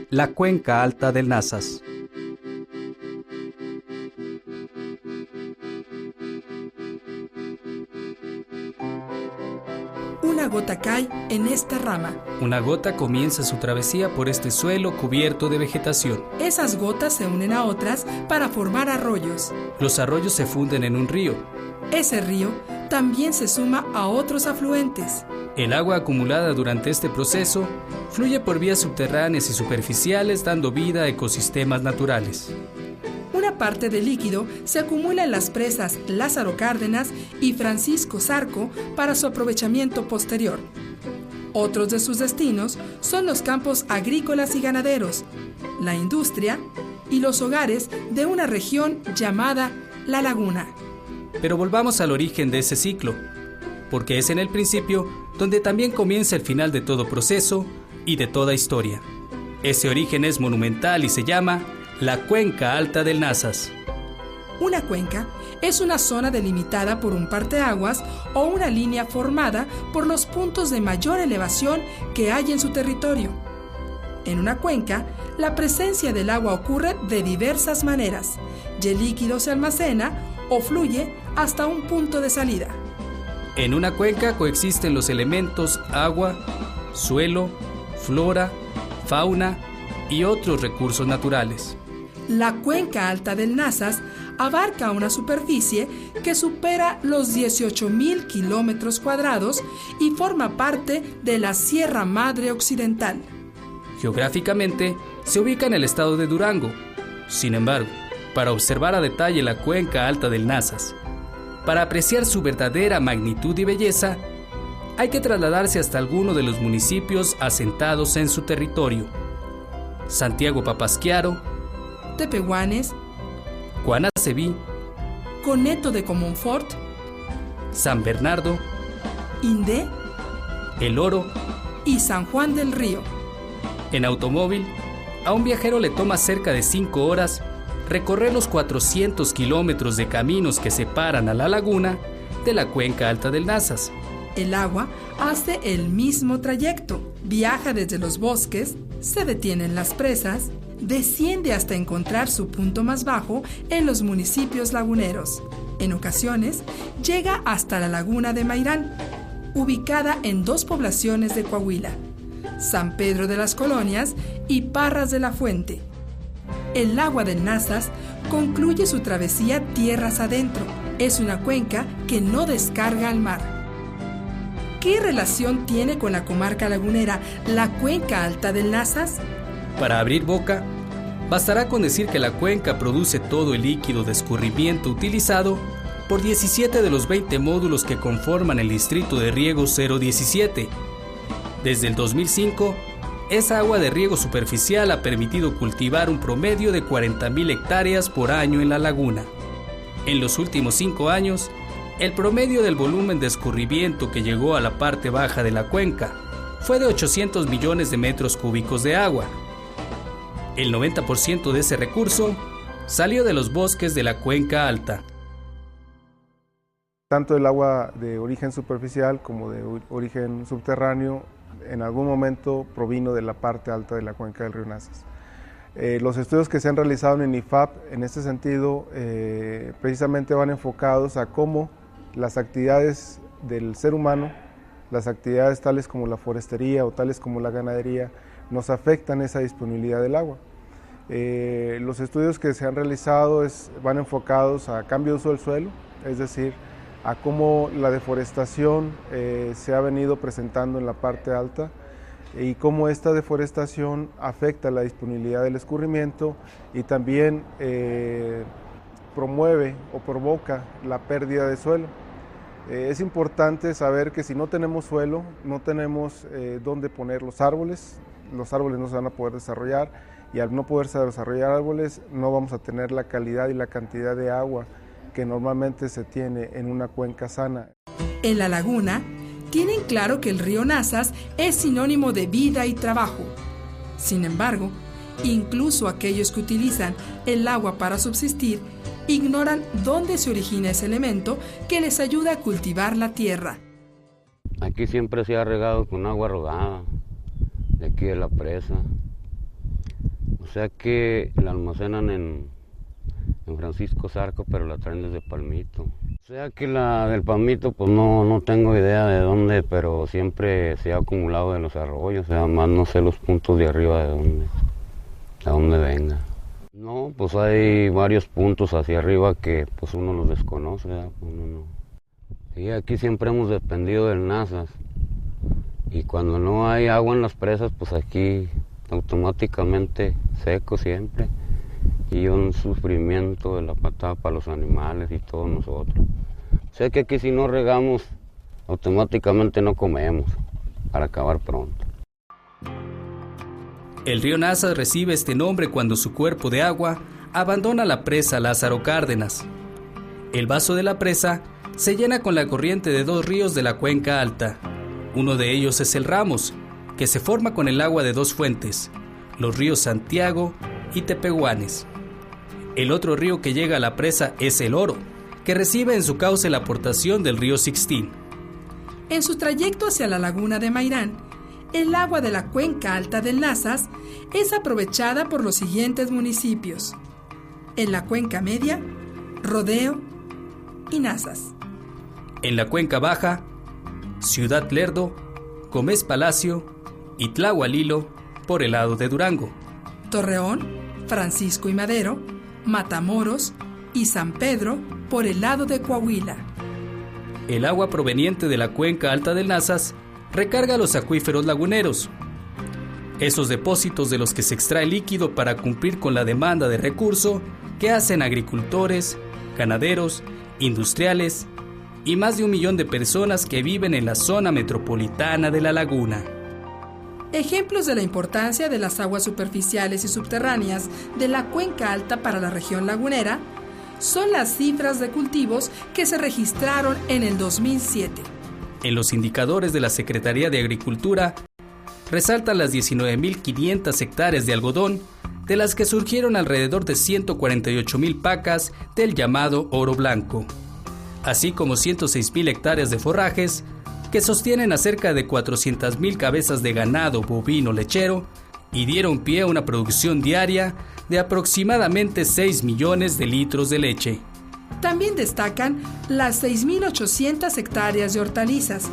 La cuenca alta del Nazas. Una gota cae en esta rama. Una gota comienza su travesía por este suelo cubierto de vegetación. Esas gotas se unen a otras para formar arroyos. Los arroyos se funden en un río. Ese río también se suma a otros afluentes. El agua acumulada durante este proceso fluye por vías subterráneas y superficiales, dando vida a ecosistemas naturales. Una parte del líquido se acumula en las presas Lázaro Cárdenas y Francisco Zarco para su aprovechamiento posterior. Otros de sus destinos son los campos agrícolas y ganaderos, la industria y los hogares de una región llamada La Laguna. Pero volvamos al origen de ese ciclo, porque es en el principio donde también comienza el final de todo proceso y de toda historia. Ese origen es monumental y se llama la Cuenca Alta del Nazas. Una cuenca es una zona delimitada por un parteaguas o una línea formada por los puntos de mayor elevación que hay en su territorio. En una cuenca, la presencia del agua ocurre de diversas maneras, y el líquido se almacena o fluye hasta un punto de salida. En una cuenca coexisten los elementos agua, suelo, flora, fauna y otros recursos naturales. La Cuenca Alta del Nazas abarca una superficie que supera los 18,000 kilómetros cuadrados y forma parte de la Sierra Madre Occidental. Geográficamente, se ubica en el estado de Durango. Sin embargo, para observar a detalle la Cuenca Alta del Nazas, para apreciar su verdadera magnitud y belleza, hay que trasladarse hasta alguno de los municipios asentados en su territorio. Santiago Papasquiaro, Tepehuanes, Cuanaceví, Coneto de Comonfort, San Bernardo, Indé, El Oro y San Juan del Río. En automóvil, a un viajero le toma cerca de 5 horas recorrer los 400 kilómetros de caminos que separan a la laguna de la Cuenca Alta del Nazas. El agua hace el mismo trayecto, viaja desde los bosques, se detiene en las presas, desciende hasta encontrar su punto más bajo en los municipios laguneros. En ocasiones, llega hasta la laguna de Mairán, ubicada en 2 poblaciones de Coahuila, San Pedro de las Colonias y Parras de la Fuente. El agua del Nazas concluye su travesía tierras adentro. Es una cuenca que no descarga al mar. ¿Qué relación tiene con la comarca lagunera la Cuenca Alta del Nazas? Para abrir boca, bastará con decir que la cuenca produce todo el líquido de escurrimiento utilizado por 17 de los 20 módulos que conforman el distrito de riego 017. Desde el 2005, esa agua de riego superficial ha permitido cultivar un promedio de 40,000 hectáreas por año en la laguna. En los últimos 5 años, el promedio del volumen de escurrimiento que llegó a la parte baja de la cuenca fue de 800 millones de metros cúbicos de agua. El 90% de ese recurso salió de los bosques de la Cuenca Alta. Tanto el agua de origen superficial como de origen subterráneo en algún momento provino de la parte alta de la cuenca del río Nazas. Los estudios que se han realizado en el INIFAP en este sentido precisamente van enfocados a cómo las actividades del ser humano, las actividades tales como la forestería o tales como la ganadería, nos afectan esa disponibilidad del agua. Los estudios que se han realizado van enfocados a cambio de uso del suelo, es decir, a cómo la deforestación se ha venido presentando en la parte alta y cómo esta deforestación afecta la disponibilidad del escurrimiento y también promueve o provoca la pérdida de suelo. Es importante saber que si no tenemos suelo, no tenemos dónde poner los árboles no se van a poder desarrollar y al no poderse desarrollar árboles no vamos a tener la calidad y la cantidad de agua que normalmente se tiene en una cuenca sana. En la laguna, tienen claro que el río Nazas es sinónimo de vida y trabajo. Sin embargo, Incluso aquellos que utilizan el agua para subsistir ignoran dónde se origina ese elemento que les ayuda a cultivar la tierra. Aquí siempre se ha regado con agua rogada, de aquí de la presa. O sea que la almacenan en Francisco Zarco, pero la traen desde Palmito. O sea que la del Palmito, pues no tengo idea de dónde, pero siempre se ha acumulado de los arroyos, además no sé los puntos de arriba de dónde venga. No, pues hay varios puntos hacia arriba que pues uno los desconoce, ¿verdad? Uno no. Y aquí siempre hemos dependido del Nazas, y cuando no hay agua en las presas, pues aquí automáticamente seco siempre, y un sufrimiento de la patada para los animales y todos nosotros. O sea que aquí si no regamos, automáticamente no comemos, para acabar pronto. El río Nazas recibe este nombre cuando su cuerpo de agua abandona la presa Lázaro Cárdenas. El vaso de la presa se llena con la corriente de dos ríos de la cuenca alta. Uno de ellos es el Ramos, que se forma con el agua de dos fuentes, los ríos Santiago y Tepehuanes. El otro río que llega a la presa es el Oro, que recibe en su cauce la aportación del río Sixtín. En su trayecto hacia la laguna de Mairán, el agua de la cuenca alta del Nazas es aprovechada por los siguientes municipios: en la cuenca media, Rodeo y Nazas. En la cuenca baja, Ciudad Lerdo, Gómez Palacio y Tlahualilo por el lado de Durango. Torreón, Francisco y Madero, Matamoros y San Pedro por el lado de Coahuila. El agua proveniente de la cuenca alta del Nazas recarga los acuíferos laguneros. Esos depósitos de los que se extrae líquido para cumplir con la demanda de recurso que hacen agricultores, ganaderos, industriales y más de 1 millón de personas que viven en la zona metropolitana de la laguna. Ejemplos de la importancia de las aguas superficiales y subterráneas de la cuenca alta para la región lagunera son las cifras de cultivos que se registraron en el 2007. En los indicadores de la Secretaría de Agricultura resaltan las 19.500 hectáreas de algodón, de las que surgieron alrededor de 148.000 pacas del llamado oro blanco, así como 106.000 hectáreas de forrajes que sostienen a cerca de 400.000 cabezas de ganado bovino lechero y dieron pie a una producción diaria de aproximadamente 6 millones de litros de leche. También destacan las 6.800 hectáreas de hortalizas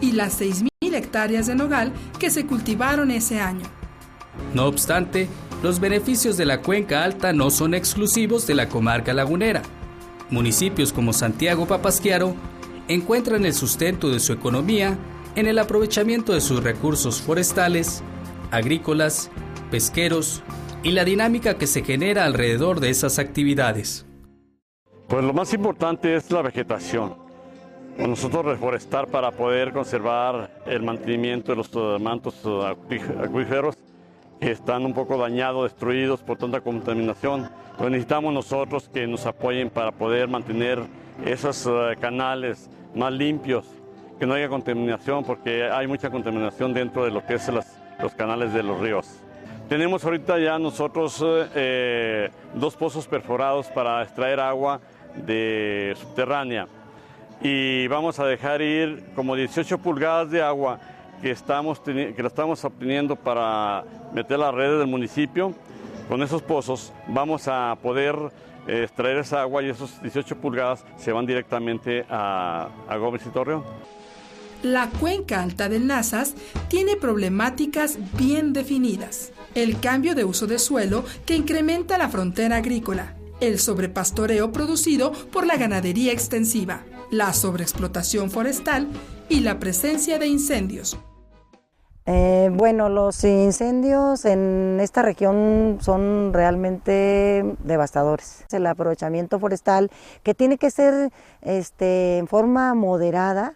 y las 6.000 hectáreas de nogal que se cultivaron ese año. No obstante, los beneficios de la cuenca alta no son exclusivos de la comarca lagunera. Municipios como Santiago Papasquiaro encuentran el sustento de su economía en el aprovechamiento de sus recursos forestales, agrícolas, pesqueros y la dinámica que se genera alrededor de esas actividades. Pues lo más importante es la vegetación. Nosotros reforestar para poder conservar el mantenimiento de los mantos acuíferos que están un poco dañados, destruidos por tanta contaminación. Pues necesitamos nosotros que nos apoyen para poder mantener esos canales más limpios, que no haya contaminación, porque hay mucha contaminación dentro de lo que es los canales de los ríos. Tenemos ahorita ya nosotros 2 pozos perforados para extraer agua subterránea, y vamos a dejar ir como 18 pulgadas de agua que la estamos obteniendo para meter a las redes del municipio. Con esos pozos vamos a poder extraer esa agua, y esos 18 pulgadas se van directamente a Gómez y Torreón. La cuenca alta del Nazas tiene problemáticas bien definidas: el cambio de uso de suelo que incrementa la frontera agrícola, el sobrepastoreo producido por la ganadería extensiva, la sobreexplotación forestal y la presencia de incendios. Bueno, los incendios en esta región son realmente devastadores. El aprovechamiento forestal, que tiene que ser en forma moderada.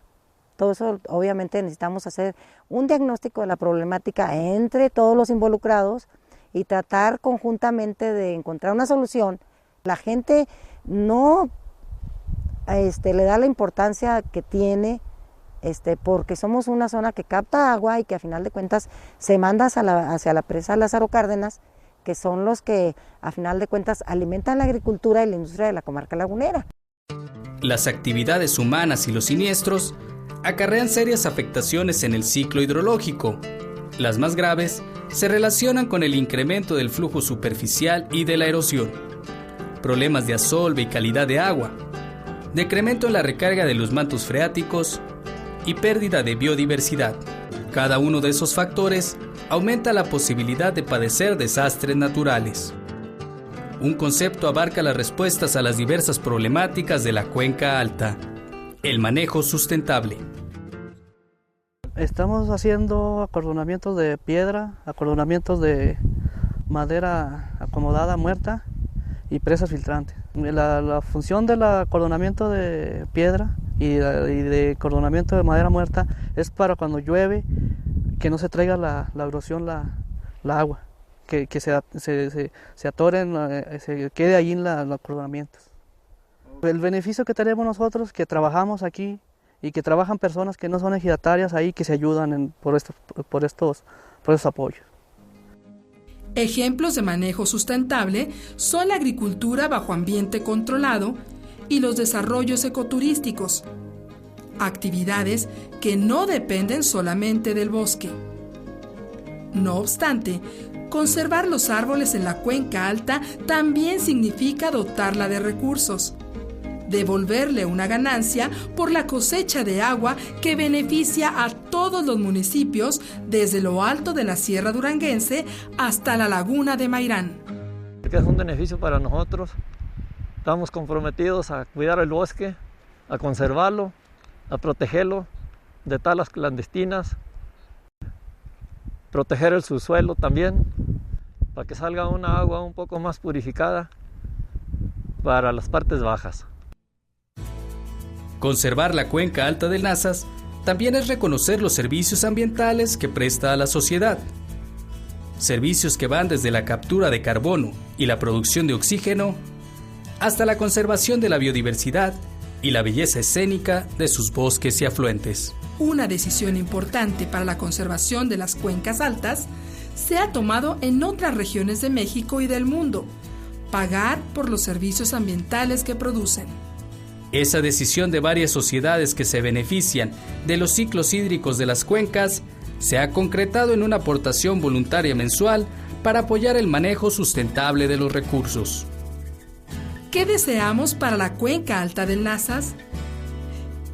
Todo eso, obviamente, necesitamos hacer un diagnóstico de la problemática entre todos los involucrados y tratar conjuntamente de encontrar una solución. La gente no le da la importancia que tiene, porque somos una zona que capta agua y que a final de cuentas se manda hacia la presa Lázaro Cárdenas, que son los que a final de cuentas alimentan la agricultura y la industria de la comarca lagunera. Las actividades humanas y los siniestros acarrean serias afectaciones en el ciclo hidrológico. Las más graves se relacionan con el incremento del flujo superficial y de la erosión, problemas de asolve y calidad de agua, decremento en la recarga de los mantos freáticos y pérdida de biodiversidad. Cada uno de esos factores aumenta la posibilidad de padecer desastres naturales. Un concepto abarca las respuestas a las diversas problemáticas de la cuenca alta: el manejo sustentable. Estamos haciendo acordonamientos de piedra, acordonamientos de madera acomodada muerta y presas filtrantes. La función del acordonamiento de piedra y de acordonamiento de madera muerta es para cuando llueve que no se traiga la erosión, la agua, que se atoren, se quede ahí en los acordonamientos. El beneficio que tenemos nosotros, que trabajamos aquí y que trabajan personas que no son ejidatarias ahí, que se ayudan por estos apoyos. Ejemplos de manejo sustentable son la agricultura bajo ambiente controlado y los desarrollos ecoturísticos, actividades que no dependen solamente del bosque. No obstante, conservar los árboles en la cuenca alta también significa dotarla de recursos, devolverle una ganancia por la cosecha de agua que beneficia a todos los municipios desde lo alto de la Sierra Duranguense hasta la laguna de Mairán. Es un beneficio para nosotros. Estamos comprometidos a cuidar el bosque, a conservarlo, a protegerlo de talas clandestinas, proteger el subsuelo también, para que salga una agua un poco más purificada para las partes bajas. Conservar la cuenca alta del Nazas también es reconocer los servicios ambientales que presta a la sociedad. Servicios que van desde la captura de carbono y la producción de oxígeno hasta la conservación de la biodiversidad y la belleza escénica de sus bosques y afluentes. Una decisión importante para la conservación de las cuencas altas se ha tomado en otras regiones de México y del mundo: pagar por los servicios ambientales que producen. Esa decisión de varias sociedades que se benefician de los ciclos hídricos de las cuencas se ha concretado en una aportación voluntaria mensual para apoyar el manejo sustentable de los recursos. ¿Qué deseamos para la cuenca alta del Nazas?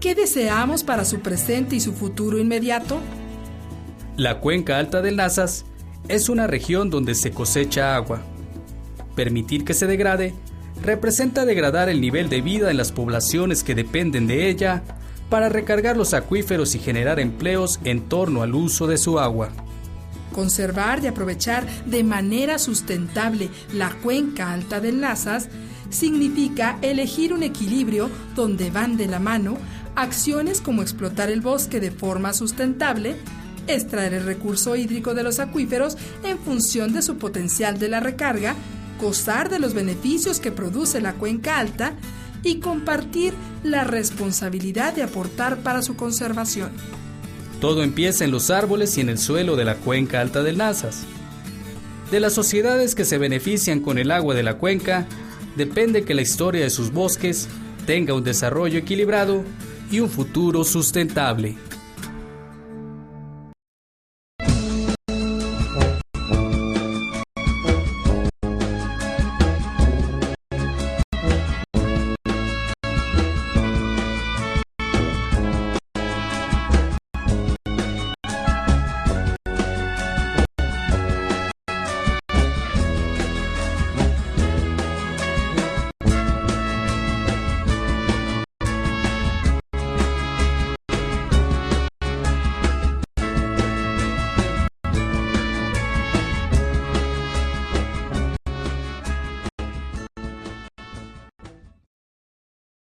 ¿Qué deseamos para su presente y su futuro inmediato? La cuenca alta del Nazas es una región donde se cosecha agua. Permitir que se degrade representa degradar el nivel de vida en las poblaciones que dependen de ella para recargar los acuíferos y generar empleos en torno al uso de su agua. Conservar y aprovechar de manera sustentable la cuenca alta del Nazas significa elegir un equilibrio donde van de la mano acciones como explotar el bosque de forma sustentable, extraer el recurso hídrico de los acuíferos en función de su potencial de la recarga, gozar de los beneficios que produce la cuenca alta y compartir la responsabilidad de aportar para su conservación. Todo empieza en los árboles y en el suelo de la cuenca alta del Nazas. De las sociedades que se benefician con el agua de la cuenca, depende que la historia de sus bosques tenga un desarrollo equilibrado y un futuro sustentable.